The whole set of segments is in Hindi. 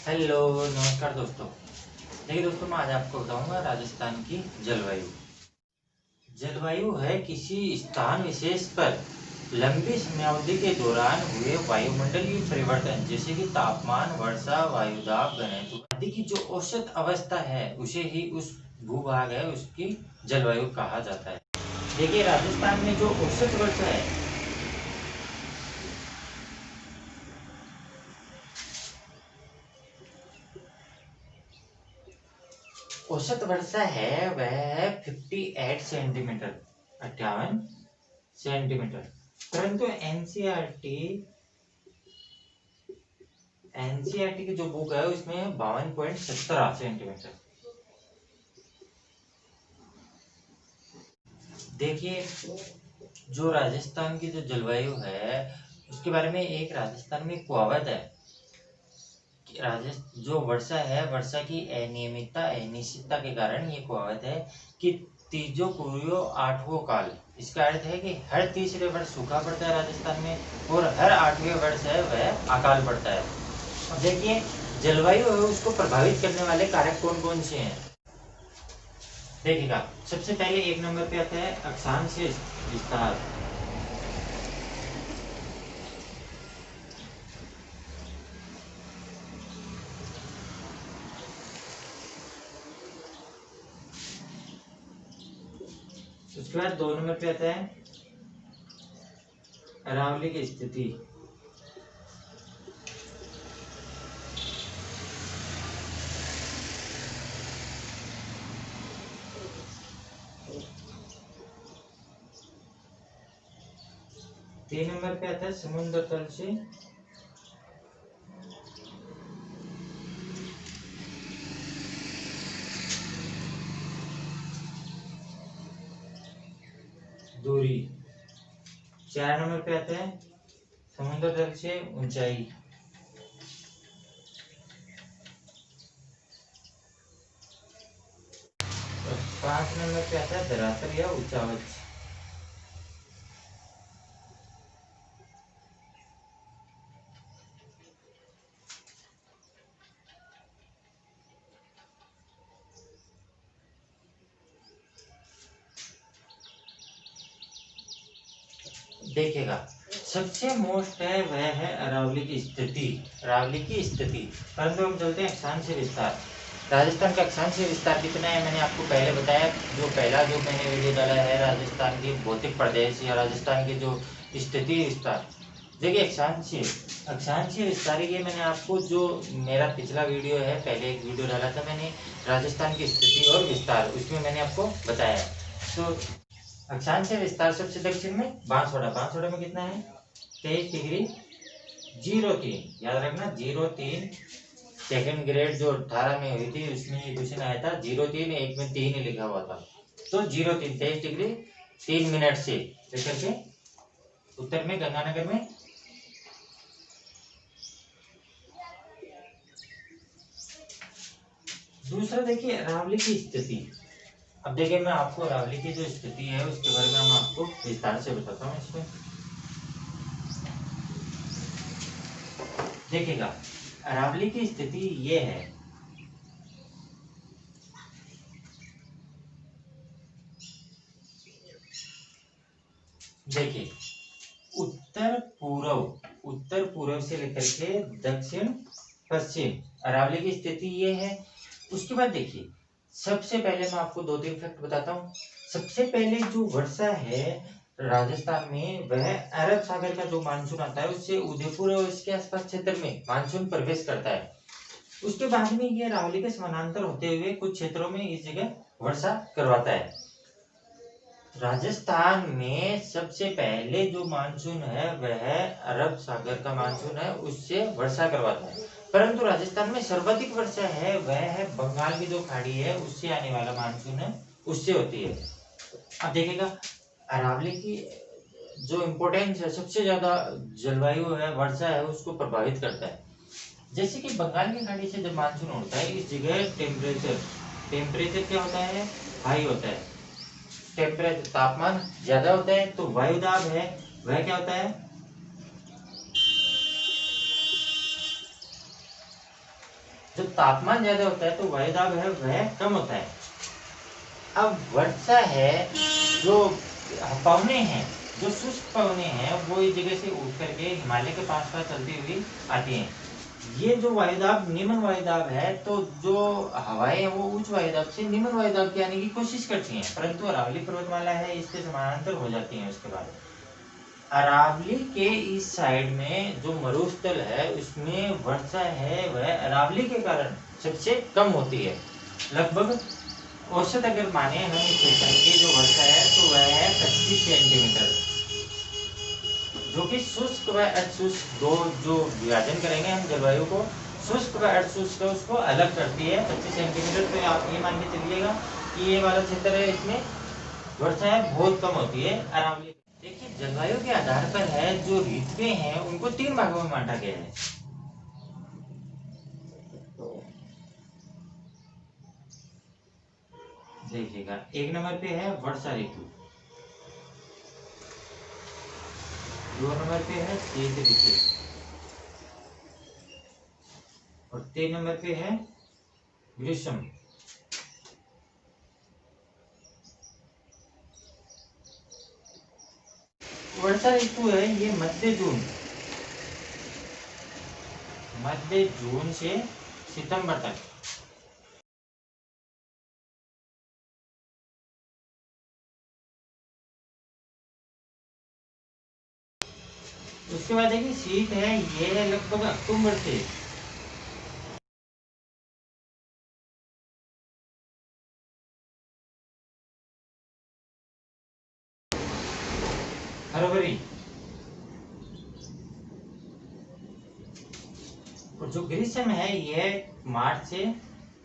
हेलो नमस्कार दोस्तों। देखिए दोस्तों, मैं आज आपको बताऊंगा राजस्थान की जलवायु। जलवायु है किसी स्थान विशेष पर लंबी समयावधि के दौरान हुए वायुमंडलीय परिवर्तन, जैसे कि तापमान, वर्षा, वायुदाब, घनत्व आदि की जो औसत अवस्था है, उसे ही उस भूभाग है उसकी जलवायु कहा जाता है। देखिए राजस्थान में जो औसत वर्षा है, औसत वर्षा है वह है 58 सेंटीमीटर, 58 सेंटीमीटर। परंतु एनसीईआरटी की जो बुक है उसमें 52.17 सेंटीमीटर। देखिए, जो राजस्थान की जो जलवायु है उसके बारे में एक राजस्थान में कहावत है कि जो वर्षा है, वर्षा की अनियमितता अनिश्चितता के कारण ये कहावत है कि तीजो कुरियो आठवो काल। इसका अर्थ है कि हर तीसरे वर्ष सूखा पड़ता है राजस्थान में, और हर आठवें वर्ष है वह अकाल पड़ता है। अब देखिए, जलवायु है उसको प्रभावित करने वाले कारक कौन कौन से हैं। देखिएगा, सबसे पहले एक नंबर पे आता है अक्षांशीय विस्तार। उसके बाद दो नंबर पे आता है अरावली की स्थिति। तीन नंबर पे आता है समुद्र तल से दूरी। चार नंबर पे आता है समुद्र तल से ऊंचाई। और पांच नंबर पे आता है धरातल या उच्चावच। देखेगा, सबसे मोस्ट है वह है अरावली की स्थिति। अरावली की स्थिति। परंतु हम चलते हैं अक्षांशीय विस्तार। राजस्थान का अक्षांशीय विस्तार कितना है मैंने आपको पहले बताया। जो पहला जो मैंने वीडियो डाला है राजस्थान की भौतिक प्रदेश या राजस्थान की जो स्थिति विस्तार। देखिए अक्षांशीय अक्षांशीय विस्तार, ये मैंने आपको जो मेरा पिछला वीडियो है, पहले एक वीडियो डाला था मैंने राजस्थान की स्थिति और विस्तार, उसमें मैंने आपको बताया। तो अक्षांशीय विस्तार सबसे दक्षिण में बांसवाड़ा। बांसवाड़ा में कितना है 23 डिग्री 03। याद रखना 03। सेकंड ग्रेड जो 18 में हुई थी उसमें ये क्वेश्चन आया था 03, एक में 3 ही लिखा हुआ था। तो 03 23 डिग्री 3 मिनट से लेकर के उत्तर में गंगानगर में। दूसरा देखिए अरावली की स्थिति। अब देखिए, मैं आपको अरावली की जो स्थिति है उसके बारे में मैं आपको विस्तार से बताता हूँ। इसमें देखिएगा, अरावली की स्थिति ये है। देखिए, उत्तर पूर्व से लेकर के दक्षिण पश्चिम अरावली की स्थिति ये है। उसके बाद देखिए, सबसे पहले मैं आपको दो तीन फैक्ट बताता हूँ। सबसे पहले जो वर्षा है राजस्थान में, वह अरब सागर का जो मानसून आता है उससे उदयपुर और इसके आसपास क्षेत्र में मानसून प्रवेश करता है। उसके बाद में ये अरावली के समानांतर होते हुए कुछ क्षेत्रों में इस जगह वर्षा करवाता है। राजस्थान में सबसे पहले जो मानसून है वह अरब सागर का मानसून है, उससे वर्षा करवाता है। परंतु राजस्थान में सर्वाधिक वर्षा है वह है बंगाल की जो खाड़ी है उससे आने वाला मानसून है, उससे होती है। अब देखिएगा, अरावली की जो इम्पोर्टेंस है, सबसे ज्यादा जलवायु है, वर्षा है, उसको प्रभावित करता है। जैसे कि बंगाल की खाड़ी से जब मानसून होता है इस जगह टेम्परेचर टेम्परेचर क्या होता है, हाई होता है। टेम्परेचर तापमान ज्यादा होता है तो वायुदाब है वह क्या होता है, जब तापमान ज्यादा होता है तो वायुदाब है वह कम होता है। अब वर्षा है, जो पवने हैं, जो शुष्क पवने हैं, वो इस जगह से उठ करके हिमालय के पास पास चलती हुई आती हैं। ये जो वायुदाब निम्न वायुदाब है, तो जो हवाएं हैं वो उच्च वायुदाब से निम्न वायुदाब के आने की कोशिश करती हैं, परंतु अरावली पर्वतमाला है इसके समानांतर हो जाती हैं। उसके बाद अरावली के इस साइड में जो मरुस्थल है उसमें वर्षा है वह अरावली के कारण सबसे कम होती है। लगभग औसत अगर माने हम इस क्षेत्र की जो वर्षा है तो वह है 25 सेंटीमीटर, जो कि शुष्क व अशुष्क दो जो विभाजन करेंगे हम जलवायु को, शुष्क व अशुष्क उसको अलग करती है 25 सेंटीमीटर। तो आप ये मान के चलिएगा कि ये वाला क्षेत्र है, इसमें वर्षा है बहुत कम होती है अरावली। देखिए जलवायु के आधार पर है जो ऋतुएं हैं उनको 3 भागों में बांटा गया है। देखिएगा, 1 नंबर पे है वर्षा ऋतु, 2 नंबर पे है शीत ऋतु, और 3 नंबर पे है ग्रीष्म। वर्षा ऋतु है ये मध्य जून से सितंबर तक। उसके बाद देखिए शीत है, ये है लगभग अक्टूबर से फरवरी, और जो ग्रीष्म है यह मार्च से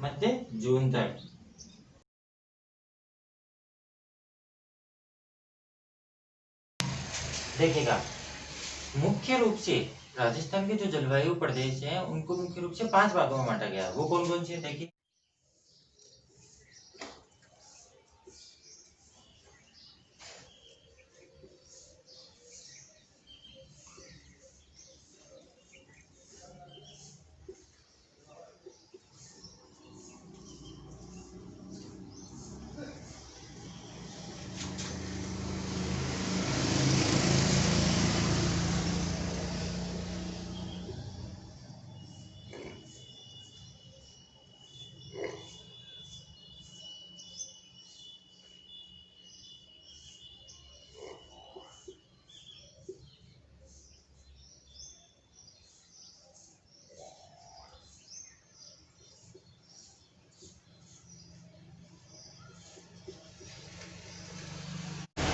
मध्य जून तक। देखिएगा, मुख्य रूप से राजस्थान के जो जलवायु प्रदेश हैं उनको मुख्य रूप से 5 भागों में बांटा गया है। वो कौन कौन से देखिए,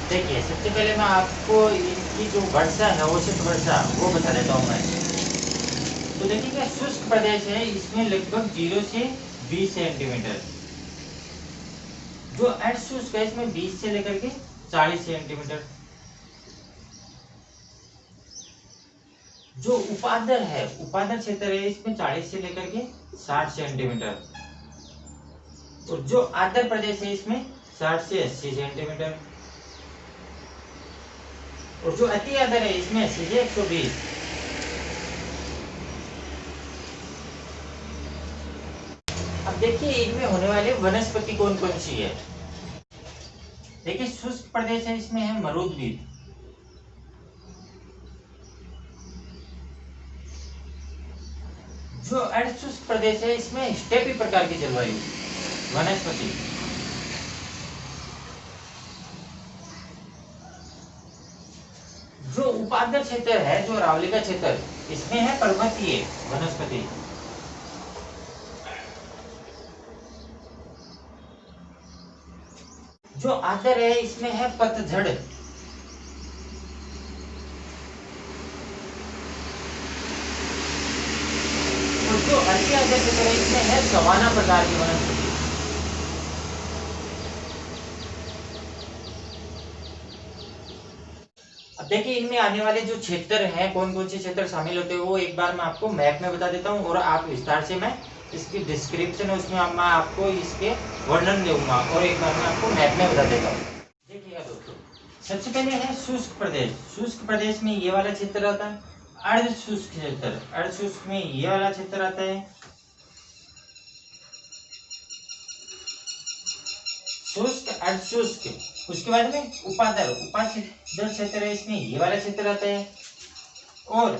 देखिए सबसे पहले मैं आपको इनकी जो वर्षा है औसत वर्षा वो बता देता हूँ मैं। तो देखिए शुष्क प्रदेश है इसमें लगभग 0 से 20 सेंटीमीटर, जो अर्धशुष्क है इसमें 20 से लेकर के 40 सेंटीमीटर, जो उपादर है उपादर क्षेत्र है इसमें 40 से लेकर के 60 सेंटीमीटर, और जो आर्द्र प्रदेश है इसमें 60 से 80 सेंटीमीटर, और जो अति आर्द्र है इसमें 80 से 120। अब देखिए इनमें होने वाले वनस्पति कौन कौन सी है। देखिए शुष्क प्रदेश है इसमें है मरुद्वीप, जो अर्धशुष्क प्रदेश है इसमें स्टेपी प्रकार की जलवायु वनस्पति, जो उपाद्र क्षेत्र है जो अरावली का क्षेत्र इसमें है पर्वतीय वनस्पति, जो आर्द्र है इसमें है पतझड़, और जो अति आर्द्र क्षेत्र है इसमें है सवाना प्रकार की वनस्पति। अब देखिए इनमें आने वाले जो क्षेत्र हैं कौन कौन से क्षेत्र शामिल होते हैं वो एक बार मैं आपको मैप में बता देता हूँ, और आप विस्तार से मैं इसकी डिस्क्रिप्शन है उसमें मैं आपको इसके वर्णन दूंगा, और एक बार मैं आपको मैप में बता देता हूँ। देखिएगा दोस्तों, सबसे पहले है शुष्क प्रदेश। शुष्क प्रदेश में ये वाला क्षेत्र आता है। अर्ध शुष्क क्षेत्र, अर्ध शुष्क में ये वाला क्षेत्र आता है। शुष्क, अर्धशुष्क, उसके बाद में उपादर, उपादर क्षेत्र है, इसमें ये वाला क्षेत्र आता है, और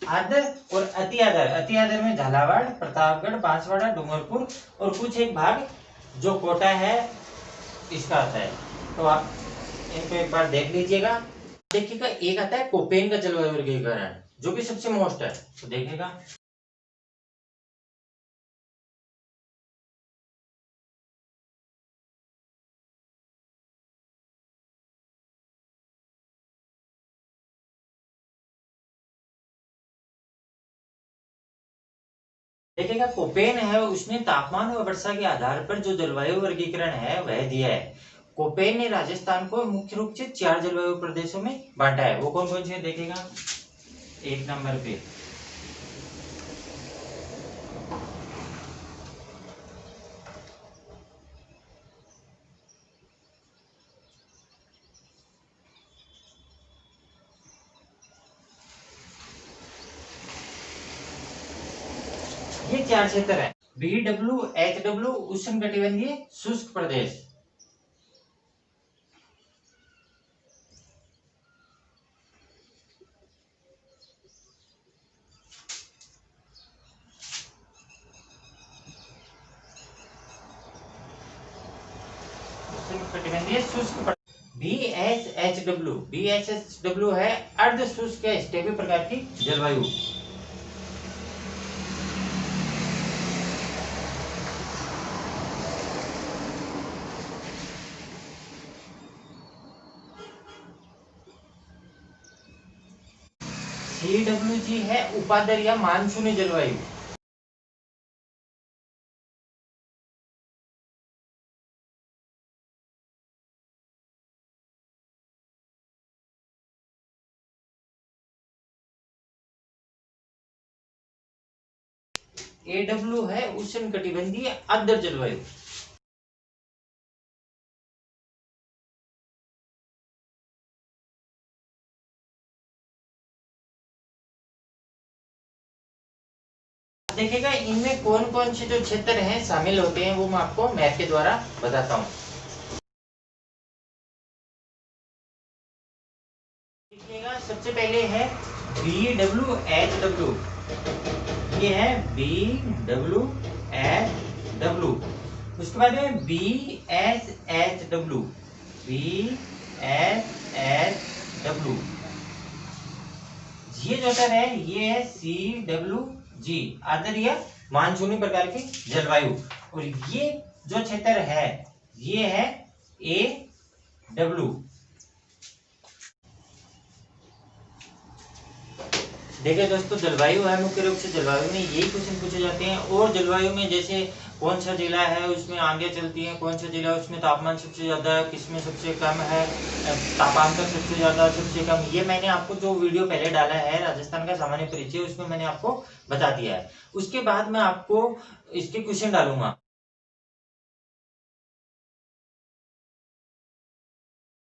आदर और अति आदर। अति आदर में झालावाड़, प्रतापगढ़, बांसवाड़ा, डूंगरपुर और कुछ एक भाग जो कोटा है इसका आता है। तो आप इनको एक बार देख लीजिएगा। देखिएगा एक आता है कोपेन का जलवायु वर्गीकरण, जो कि सबसे मोस्ट है, तो देखिएगा। देखिएगा कोपेन है, उसने तापमान और वर्षा के आधार पर जो जलवायु वर्गीकरण है वह दिया है। कोपेन ने राजस्थान को मुख्य रूप से 4 जलवायु प्रदेशों में बांटा है। वो कौन कौन से देखेगा, 1 नंबर पे ये 4 क्षेत्र है। BWHW उष्णकटिबंधीय शुष्क प्रदेश, उष्णकटिबंधीय शुष्क प्रदेश। BHHW है अर्ध शुष्क स्टेपी प्रकार की जलवायु। CWG है उपादर या मानसूनी जलवायु। AW है उष्णकटिबंधीय आर्द्र जलवायु। देखिएगा इनमें कौन कौन से जो क्षेत्र हैं शामिल होते हैं, वो मैं आपको मैप के द्वारा बताता हूँ। देखिएगा सबसे पहले है BWHW, ये है BWHW। उसके बाद में BSHW, BSHW। ये जो है ये है CWG, आर्द्र मानसूनी प्रकार की जलवायु। और ये जो क्षेत्र है ये है AW। देखिए दोस्तों, जलवायु है, मुख्य रूप से जलवायु में यही क्वेश्चन पूछे जाते हैं। और जलवायु में जैसे कौन सा जिला है उसमें आंधियां चलती हैं, कौन सा जिला उसमें तापमान सबसे ज्यादा है, किसमें सबसे कम है, तापांतर सबसे ज्यादा सबसे कम, ये मैंने आपको जो वीडियो पहले डाला है राजस्थान का सामान्य परिचय, उसमें मैंने आपको बता दिया है। उसके बाद मैं आपको इसके क्वेश्चन डालूंगा।